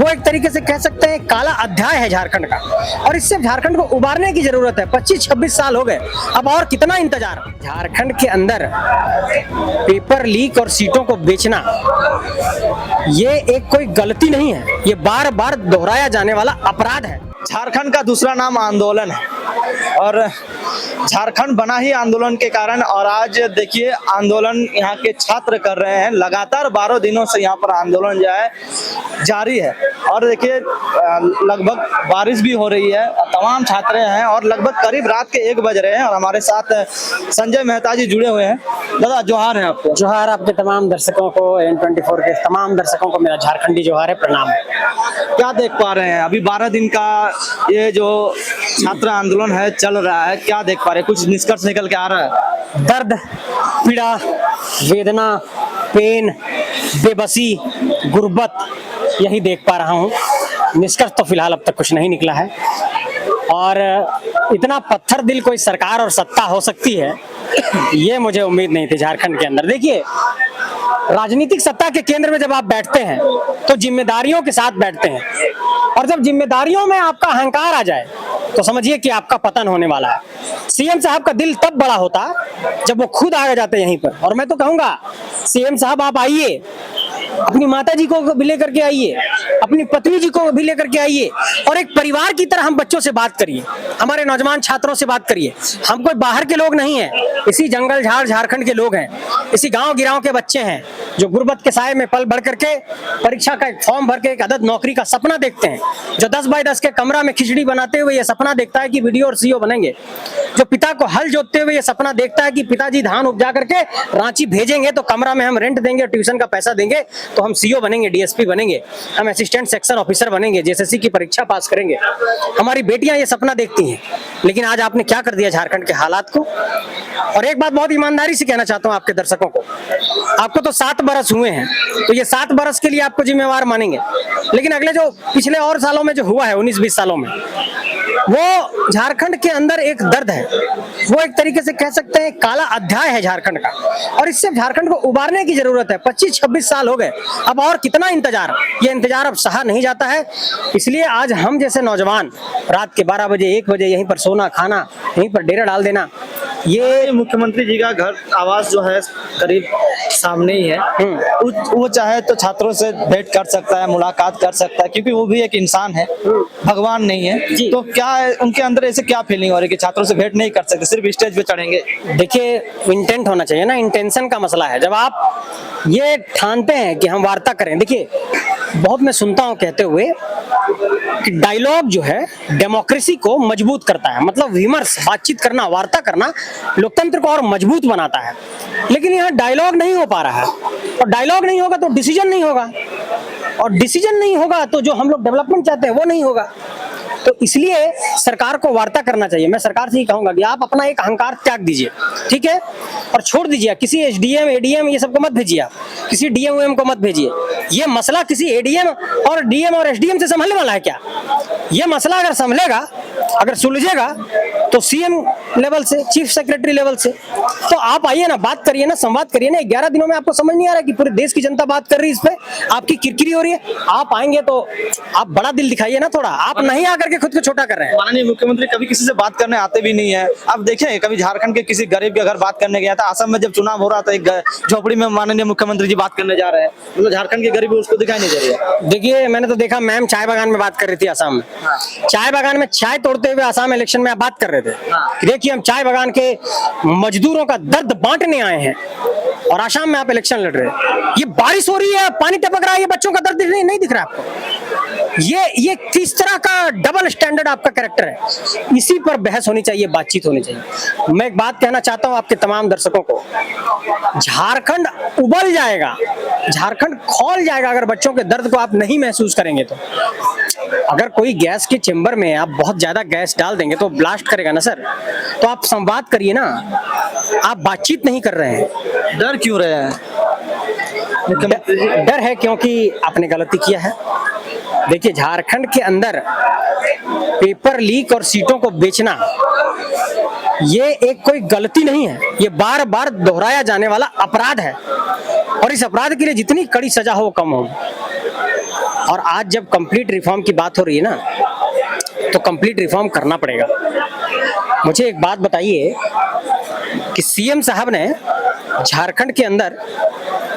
वो एक तरीके से कह सकते हैं काला अध्याय है झारखंड का, और इससे झारखंड को उबारने की जरूरत है। 25-26 साल हो गए, अब और कितना इंतजार। झारखंड के अंदर पेपर लीक और सीटों को बेचना ये एक कोई गलती नहीं है, ये बार बार दोहराया जाने वाला अपराध है। झारखंड का दूसरा नाम आंदोलन है और झारखंड बना ही आंदोलन के कारण। और आज देखिए आंदोलन यहाँ के छात्र कर रहे हैं, लगातार 12 दिनों से यहाँ पर आंदोलन जो है जारी है। और देखिए लगभग बारिश भी हो रही है, तमाम छात्र हैं और लगभग करीब रात के 1 बज रहे हैं। और हमारे साथ संजय मेहता जी जुड़े हुए हैं। दादा जोहार है आपको। जोहार आपके तमाम दर्शकों को, N24 के तमाम दर्शकों को मेरा झारखंडी जोहार है, प्रणाम। क्या देख पा रहे हैं अभी 12 दिन का ये जो छात्र आंदोलन है चल रहा है, क्या देख पा रहे हैं? कुछ निष्कर्ष निकल के आ रहा है? दर्द, पीड़ा, वेदना, पेन, बेबसी, गुर्बत, यही देख पा रहा हूँ। निष्कर्ष तो फिलहाल अब तक कुछ नहीं निकला है। और इतना पत्थर दिल कोई सरकार और सत्ता हो सकती है, ये मुझे उम्मीद नहीं थी झारखंड के अंदर। देखिए, राजनीतिक सत्ता के केंद्र में जब आप बैठते हैं तो जिम्मेदारियों के साथ बैठते हैं, और जब जिम्मेदारियों में आपका अहंकार आ जाए तो समझिए कि आपका पतन होने वाला है। सीएम साहब का दिल तब बड़ा होता जब वो खुद आ जाते यहीं पर। और मैं तो कहूंगा सीएम साहब आप आइए, अपनी माता जी को भी लेकर के आइए, अपनी पत्नी जी को भी लेकर के आइए, और एक परिवार की तरह हम बच्चों से बात करिए, हमारे नौजवान छात्रों से बात करिए। हम कोई बाहर के लोग नहीं हैं, इसी जंगल झाड़ झारखंड के लोग हैं, इसी गांव गिराव के बच्चे हैं जो गुर्बत के साए में पल बढ़ करके परीक्षा का एक फॉर्म भर के एक अदद नौकरी का सपना देखते हैं, जो 10 बाय 10 के कमरा में खिचड़ी बनाते हुए ये सपना देखता है कि वीडियो और सीओ बनेंगे, जो पिता को हल जोतते हुए ये सपना देखता है कि पिताजी धान उपजा करके रांची भेजेंगे तो कमरा में हम रेंट देंगे, ट्यूशन का पैसा देंगे तो हम सीओ बनेंगे, डीएसपी बनेंगे, हम असिस्टेंट सेक्शन ऑफिसर बनेंगे, जेएसएससी की परीक्षा पास करेंगे। हमारी बेटियां ये सपना देखती हैं। लेकिन आज आपने क्या कर दिया झारखंड के हालात को। और एक बात बहुत ईमानदारी से कहना चाहता हूं आपके दर्शकों को, आपको तो 7 बरस हुए हैं, तो ये 7 बरस के लिए आपको जिम्मेवार मानेंगे, लेकिन अगले जो पिछले और सालों में जो हुआ है 19-20 सालों में, वो झारखंड के अंदर एक दर्द है, वो एक तरीके से कह सकते हैं काला अध्याय है झारखंड का, और इससे झारखंड को उबारने की जरूरत है। 25-26 साल हो गए, अब और कितना इंतजार। ये इंतजार अब सहा नहीं जाता है। इसलिए आज हम जैसे नौजवान रात के 12 बजे 1 बजे यहीं पर सोना खाना, यहीं पर डेरा डाल देना, ये मुख्यमंत्री जी का घर आवास जो है करीब सामने ही है। वो चाहे तो छात्रों से भेंट कर सकता है, मुलाकात कर सकता है, क्योंकि वो भी एक इंसान है, भगवान नहीं है। तो क्या उनके अंदर ऐसे क्या फीलिंग हो रही है कि छात्रों से भेंट नहीं कर सकते, सिर्फ स्टेज पे चढ़ेंगे? देखिए, इंटेंट होना चाहिए ना, इंटेंशन का मसला है। जब आप ये ठानते हैं कि हम वार्ता करें, देखिए बहुत मैं सुनता हूं कहते हुए कि डायलॉग जो है डेमोक्रेसी को मजबूत करता है, मतलब विमर्श, बातचीत करना, वार्ता करना लोकतंत्र को और मजबूत बनाता है। लेकिन यहाँ डायलॉग नहीं हो पा रहा है, और डायलॉग नहीं होगा तो डिसीजन नहीं होगा, और डिसीजन नहीं होगा तो जो हम लोग डेवलपमेंट चाहते हैं वो नहीं होगा। तो इसलिए सरकार को वार्ता करना चाहिए। मैं सरकार से ही कहूंगा कि आप अपना एक अहंकार त्याग दीजिए, ठीक है, और छोड़ दीजिए किसी एसडीएम एडीएम ये सबको मत भेजिए, आप किसी डीएम को मत भेजिए। ये मसला किसी एडीएम और डीएम और एसडीएम से संभलने वाला है क्या? ये मसला अगर संभलेगा, अगर सुलझेगा तो सीएम लेवल से, चीफ सेक्रेटरी लेवल से। तो आप आइए ना, बात करिए ना, संवाद करिए ना। 11 दिनों में आपको समझ नहीं आ रहा है कि पूरे देश की जनता बात कर रही है इस पे, आपकी किरकिरी हो रही है। आप आएंगे तो आप बड़ा दिल दिखाइए ना थोड़ा, आप नहीं आकर के खुद को छोटा कर रहे हैं। माननीय मुख्यमंत्री कभी किसी से बात करने आते भी नहीं है। अब देखें, कभी झारखंड के किसी गरीब के घर बात करने गया था, असम में जब चुनाव हो रहा था, एक झोपड़ी में माननीय मुख्यमंत्री जी बात करने जा रहे हैं, मतलब झारखंड के गरीब उसको दिखाई नहीं दे रही है। देखिए, मैंने तो देखा मैम चाय बागान में बात कर रही थी असम में, चाय बागान में चाय तोड़ते हुए असम इलेक्शन में आप बात कर रहे थे। देखिए, हम चाय बागान के मजदूरों का दर्द बांटने आए हैं और आसाम में आप इलेक्शन लड़ रहे हैं। ये बारिश हो रही है, पानी टपक रहा है, ये बच्चों का दर्द नहीं दिख रहा है आपको? ये किस तरह का डबल स्टैंडर्ड आपका कैरेक्टर है? इसी पर बहस होनी चाहिए, बातचीत होनी चाहिए। मैं एक बात कहना चाहता हूं आपके तमाम दर्शकों को, झारखंड उबल जाएगा, झारखंड खौल जाएगा अगर बच्चों के दर्द को आप नहीं महसूस करेंगे तो। अगर कोई गैस के चेंबर में आप बहुत ज्यादा गैस डाल देंगे तो ब्लास्ट करेगा ना सर। तो आप संवाद करिए ना, आप बातचीत नहीं कर रहे हैं। डर क्यों रहे हैं? डर है क्योंकि आपने गलती किया है। देखिए, झारखंड के अंदर पेपर लीक और सीटों को बेचना ये एक कोई गलती नहीं है, ये बार बार दोहराया जाने वाला अपराध है, और इस अपराध के लिए जितनी कड़ी सजा हो वो कम होगी। और आज जब कंप्लीट रिफॉर्म की बात हो रही है ना, तो कंप्लीट रिफॉर्म करना पड़ेगा। मुझे एक बात बताइए कि सीएम साहब ने झारखंड के अंदर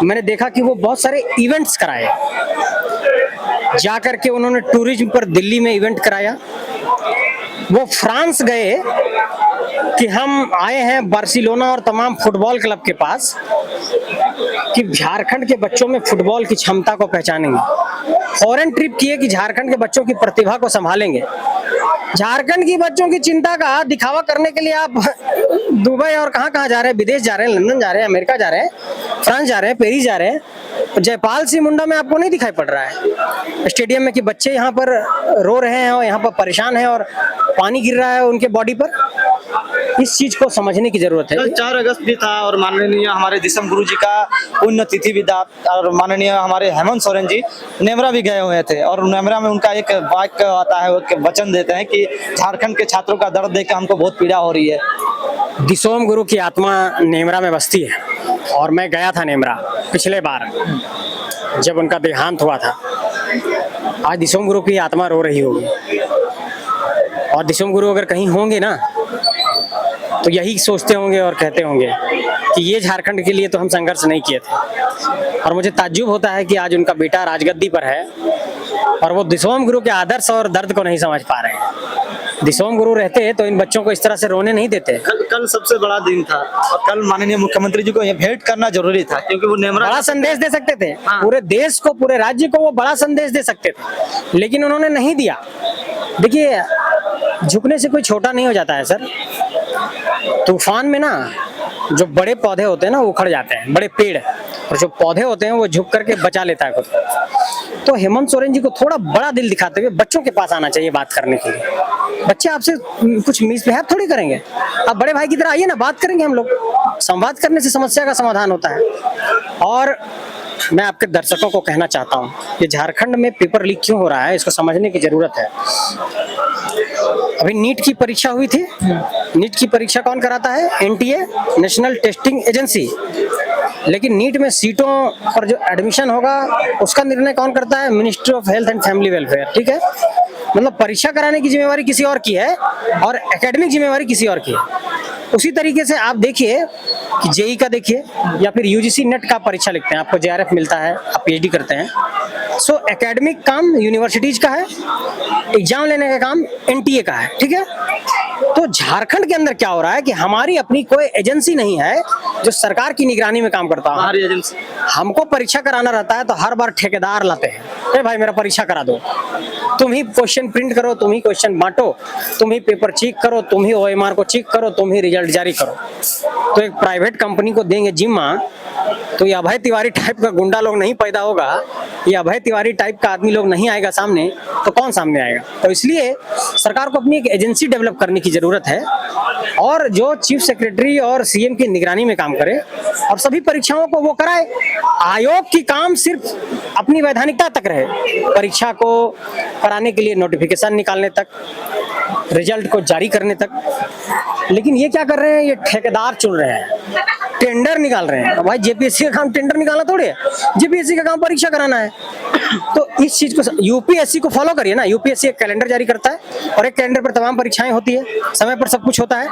मैंने देखा कि वो बहुत सारे इवेंट्स कराए, जाकर के उन्होंने टूरिज्म पर दिल्ली में इवेंट कराया, वो फ्रांस गए कि हम आए हैं बार्सिलोना और तमाम फुटबॉल क्लब के पास कि झारखंड के बच्चों में फुटबॉल की क्षमता को पहचानेंगे। फॉरेन ट्रिप किए कि झारखंड के बच्चों की प्रतिभा को संभालेंगे। झारखंड की बच्चों की चिंता का दिखावा करने के लिए आप दुबई और कहां जा रहे हैं, विदेश जा रहे हैं, लंदन जा रहे हैं, अमेरिका जा रहे हैं, फ्रांस जा रहे हैं, पेरिस जा रहे हैं। जयपाल सिंह मुंडा में आपको नहीं दिखाई पड़ रहा है स्टेडियम में कि बच्चे यहाँ पर रो रहे हैं और यहाँ पर परेशान हैं और पानी गिर रहा है उनके बॉडी पर। इस चीज को समझने की जरूरत है। कल 4 अगस्त भी था और माननीय हमारे दिसम गुरु जी का पुण्यतिथि भी था और माननीय हमारे हेमंत सोरेन जी नेमरा भी गए हुए थे और नेमरा में उनका एक वाक्य आता है, एक वचन देते हैं कि झारखंड के छात्रों का दर्द देख के हमको बहुत पीड़ा हो रही है। दिसोम गुरु की आत्मा नेमरा में बसती है और मैं गया था नेमरा पिछले बार जब उनका देहांत हुआ था। आज दिसोम गुरु की आत्मा रो रही होगी और दिसोम गुरु अगर कहीं होंगे ना तो यही सोचते होंगे और कहते होंगे कि ये झारखंड के लिए तो हम संघर्ष नहीं किए थे। और मुझे ताज्जुब होता है कि आज उनका बेटा राजगद्दी पर है और वो दिसोम गुरु के आदर्श और दर्द को नहीं समझ पा रहे हैं। दिसोम गुरु रहते तो इन बच्चों को इस तरह से रोने नहीं देते। कल सबसे बड़ा दिन था और कल माननीय मुख्यमंत्री जी को ये भेंट करना जरूरी था क्योंकि वो नेमरा बड़ा संदेश दे सकते थे। हाँ। पूरे देश को, पूरे राज्य को वो बड़ा संदेश दे सकते थे, लेकिन उन्होंने नहीं दिया। देखिए, झुकने से कोई छोटा नहीं हो जाता है सर। तूफान में ना जो बड़े पौधे होते हैं ना वो उखड़ जाते हैं, बड़े पेड़, और जो पौधे होते हैं वो झुक करके बचा लेता है खुद। तो हेमंत सोरेन जी को थोड़ा बड़ा दिल दिखाते हुए बच्चों के पास आना चाहिए बात करने के लिए। बच्चे आपसे कुछ मिसबिहेव थोड़ी करेंगे, आप बड़े भाई की तरह आइए ना, बात करेंगे हम लोग। संवाद करने से समस्या का समाधान होता है। और मैं आपके दर्शकों को कहना चाहता हूँ कि झारखंड में पेपर लीक क्यों हो रहा है इसको समझने की जरूरत है। अभी नीट की परीक्षा हुई थी। नीट की परीक्षा कौन कराता है? NTA, national testing agency. लेकिन नीट में सीटों पर जो एडमिशन होगा उसका निर्णय कौन करता है? Ministry of health and family welfare. ठीक है, मतलब परीक्षा कराने की जिम्मेवारी किसी और की है और एकेडमिक जिम्मेवारी किसी और की है। उसी तरीके से आप देखिए कि जेई का देखिए या फिर यूजीसी नेट का परीक्षा लिखते हैं, आपको जेआरएफ मिलता है, आप पीएचडी करते हैं। सो एकेडमिक काम यूनिवर्सिटीज का है, एग्जाम लेने का काम एनटीए का है। ठीक है, तो झारखंड के अंदर क्या हो रहा है कि हमारी अपनी कोई एजेंसी नहीं है जो सरकार की निगरानी में काम करता है। हमारी एजेंसी हमको परीक्षा कराना रहता है तो हर बार ठेकेदार लाते हैं, अरे भाई मेरा परीक्षा करा दो, तुम ही क्वेश्चन प्रिंट करो, तुम ही क्वेश्चन बांटो, तुम ही पेपर चेक करो, तुम ही ओएमआर को चेक करो, तुम ही रिजल्ट जारी करो। तो एक प्राइवेट कंपनी को देंगे जिम्मा, तो ये अभय तिवारी टाइप का गुंडा लोग नहीं पैदा होगा, ये अभय तिवारी टाइप का आदमी लोग नहीं आएगा सामने, तो कौन सामने आएगा? तो इसलिए सरकार को अपनी एक एजेंसी डेवलप करने की जरूरत है और जो चीफ सेक्रेटरी और सीएम की निगरानी में काम करे और सभी परीक्षाओं को वो कराए। आयोग की काम सिर्फ अपनी वैधानिकता तक रहे, परीक्षा को कराने के लिए नोटिफिकेशन निकालने तक, रिजल्ट को जारी करने तक। लेकिन ये क्या कर रहे हैं? ये ठेकेदार चुन रहे हैं, टेंडर निकाल रहे हैं। भाई जेपीएससी का काम टेंडर निकालना थोड़ी है, जेपीएससी का काम परीक्षा कराना है। तो इस चीज को यूपीएससी को फॉलो करिए ना। यूपीएससी एक कैलेंडर जारी करता है और एक कैलेंडर पर तमाम परीक्षाएं होती है, समय पर सब कुछ होता है।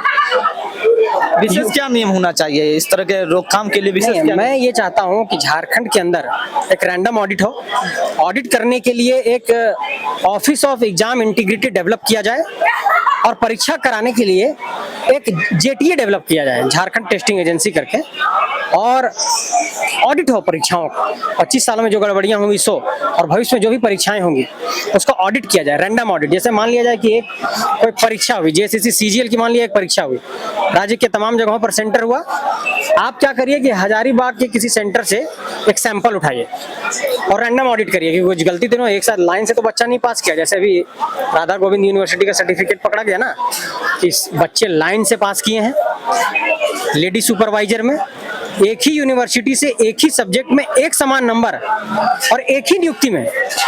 विशेष क्या नियम होना चाहिए इस तरह के रोकथाम के लिए? विशेष क्या? मैं ये चाहता हूं कि झारखंड के अंदर एक रैंडम ऑडिट हो। ऑडिट करने के लिए एक office of exam integrity develop किया जाए और परीक्षा कराने के लिए एक जेटीए डेवलप किया जाए, झारखंड टेस्टिंग एजेंसी करके, और ऑडिट हो परीक्षाओं का। 25 सालों में जो गड़बड़ियां होंगी सो, और भविष्य में जो भी परीक्षाएं होंगी उसका ऑडिट किया जाए, रैंडम ऑडिट। जैसे मान लिया जाए कि एक कोई परीक्षा हुई, जेएसएससी सीजीएल की मान लिया एक परीक्षा हुई, राज्य के तमाम जगहों पर सेंटर हुआ। आप क्या करिए कि हजारीबाग के किसी सेंटर से एक सैंपल उठाइए और रैंडम ऑडिट करिए कि कुछ गलती तो नहीं, एक साथ लाइन से तो बच्चा नहीं पास किया। जैसे अभी राधा गोविंद यूनिवर्सिटी का सर्टिफिकेट पकड़ा गया ना कि बच्चे लाइन से पास किए हैं, लेडी सुपरवाइजर में, एक ही यूनिवर्सिटी से एक ही सब्जेक्ट में एक समान नंबर और एक ही नियुक्ति में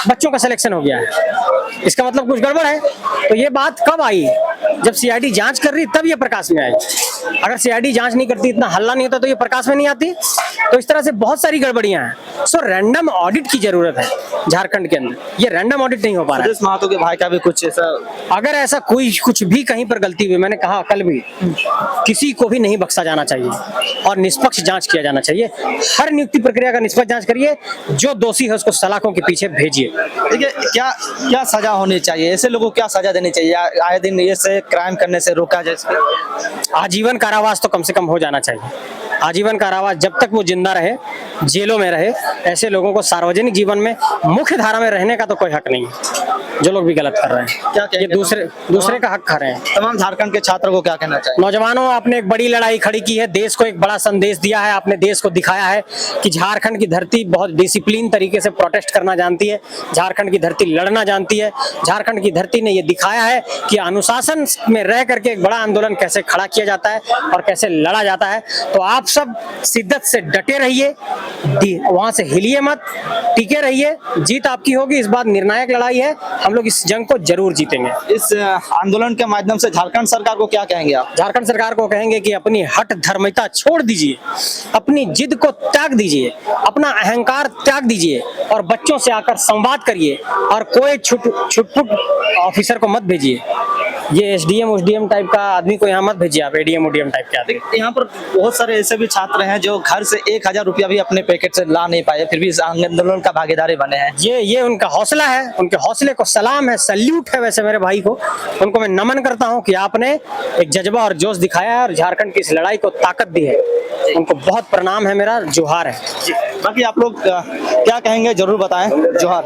बच्चों का सिलेक्शन हो गया है। इसका मतलब कुछ गड़बड़ है। तो ये बात कब आई? जब सीआईडी जांच कर रही तब ये प्रकाश में आई। अगर सीआईडी जांच नहीं करती, इतना हल्ला नहीं होता, तो ये प्रकाश में नहीं आती। तो इस तरह से बहुत सारी गड़बड़ियां हैं। सो रैंडम ऑडिट की जरूरत है झारखंड के अंदर, ये रैंडम ऑडिट नहीं हो पा रहा है। सुदेश महतो के भाई का भी कुछ ऐसा, अगर ऐसा कोई कुछ भी कहीं पर गलती हुई, मैंने कहा कल भी, किसी को भी नहीं बख्शा जाना चाहिए और निष्पक्ष जांच किया जाना चाहिए। हर नियुक्ति प्रक्रिया का निष्पक्ष जांच करिए, जो दोषी है उसको सलाखों के पीछे भेजिए। देखिए क्या क्या सजा होनी चाहिए, ऐसे लोगों को क्या सजा देनी चाहिए, आए दिन ये से क्राइम करने से रोका जाए? आजीवन कारावास तो कम से कम हो जाना चाहिए। आजीवन कारावास, जब तक वो जिंदा रहे, जेलों में रहे, ऐसे लोगों को सार्वजनिक जीवन में मुख्य धारा में रहने का तो कोई हक नहीं है। जो लोग भी गलत कर रहे हैं, क्या ये कहेंगे? दूसरे का हक खा रहे हैं। तमाम झारखंड के छात्रों को क्या कहना चाहिए? नौजवानों, आपने एक बड़ी लड़ाई खड़ी की है, देश को एक बड़ा संदेश दिया है, आपने देश को दिखाया है कि झारखंड की धरती बहुत डिसिप्लिन तरीके से प्रोटेस्ट करना जानती है, झारखंड की धरती लड़ना जानती है। झारखंड की धरती ने ये दिखाया है कि अनुशासन में रह करके एक बड़ा आंदोलन कैसे खड़ा किया जाता है और कैसे लड़ा जाता है। तो आप सब शिद्दत से डटे रहिए, वहां से हिलिए मत, टिके रहिए, जीत आपकी होगी। इस बार निर्णायक लड़ाई है, हम लोग इस जंग को जरूर जीतेंगे। इस आंदोलन के माध्यम से झारखंड सरकार को क्या कहेंगे आप? झारखंड सरकार को कहेंगे कि अपनी हट धर्मिता छोड़ दीजिए, अपनी जिद को त्याग दीजिए, अपना अहंकार त्याग दीजिए और बच्चों से आकर संवाद करिए और कोई छुटपुट ऑफिसर को मत भेजिए। ये एसडीएम टाइप का आदमी को यहाँ मत भेजिए आप, एडीएम ओडीएम टाइप के आदमी। यहाँ पर बहुत सारे ऐसे भी छात्र हैं जो घर से 1000 रुपया भी अपने पैकेट से ला नहीं पाए, फिर भी इस आंदोलन का भागीदारी बने हैं। ये उनका हौसला है, उनके हौसले को सलाम है, सल्यूट है। वैसे मेरे भाई को, उनको मैं नमन करता हूँ कि आपने एक जज्बा और जोश दिखाया है और झारखंड की इस लड़ाई को ताकत दी है। उनको बहुत प्रणाम है, मेरा जोहार है। बाकी आप लोग क्या कहेंगे जरूर बताएं। जोहार।